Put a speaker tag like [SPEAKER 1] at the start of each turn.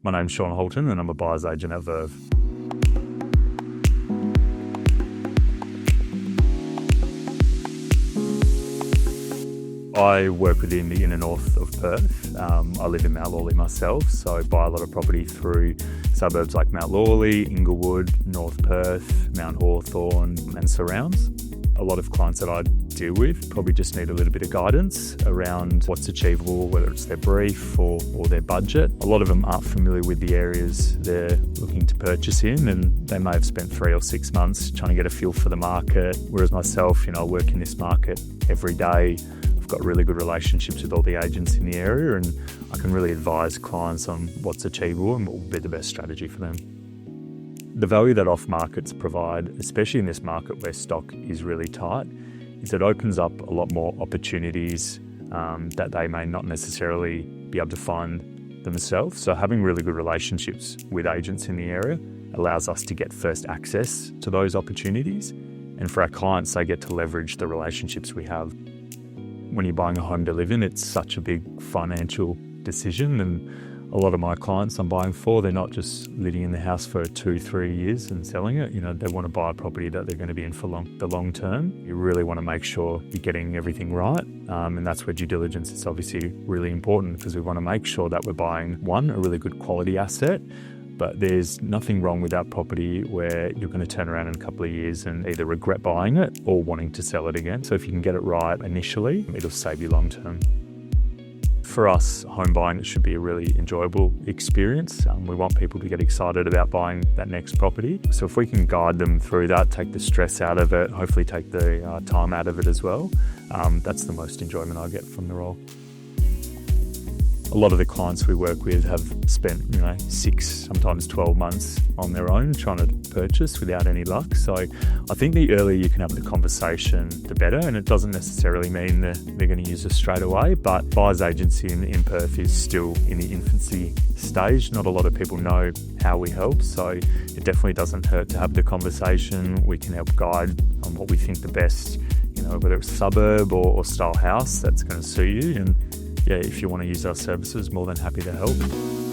[SPEAKER 1] My name's Sean Halton and I'm a buyer's agent at Verve. I work within the inner north of Perth. I live in Mount Lawley myself, so I buy a lot of property through suburbs like Mount Lawley, Inglewood, North Perth, Mount Hawthorn and surrounds. A lot of clients that I deal with probably just need a little bit of guidance around what's achievable, whether it's their brief or their budget. A lot of them aren't familiar with the areas they're looking to purchase in, and they may have spent 3 or 6 months trying to get a feel for the market. Whereas myself, I work in this market every day. I've got really good relationships with all the agents in the area, and I can really advise clients on what's achievable and what will be the best strategy for them. The value that off-markets provide, especially in this market where stock is really tight, is it opens up a lot more opportunities that they may not necessarily be able to find themselves. So having really good relationships with agents in the area allows us to get first access to those opportunities. And for our clients, they get to leverage the relationships we have. When you're buying a home to live in, it's such a big financial decision, and a lot of my clients I'm buying for, they're not just living in the house for 2-3 years and selling it. They want to buy a property that they're going to be in for the long term. You really want to make sure you're getting everything right, and that's where due diligence is obviously really important, because we want to make sure that we're buying, one, a really good quality asset, but there's nothing wrong with that property where you're going to turn around in a couple of years and either regret buying it or wanting to sell it again. So if you can get it right initially, it'll save you long term. For us, home buying, it should be a really enjoyable experience. We want people to get excited about buying that next property. So if we can guide them through that, take the stress out of it, hopefully take the time out of it as well, that's the most enjoyment I get from the role. A lot of the clients we work with have spent 6, sometimes 12 months on their own trying to purchase without any luck. So I think the earlier you can have the conversation, the better. And it doesn't necessarily mean that they're going to use us straight away, but buyer's agency in Perth is still in the infancy stage. Not a lot of people know how we help, so it definitely doesn't hurt to have the conversation. We can help guide on what we think the best, whether it's suburb or style house that's going to suit you. And yeah, if you want to use our services, more than happy to help.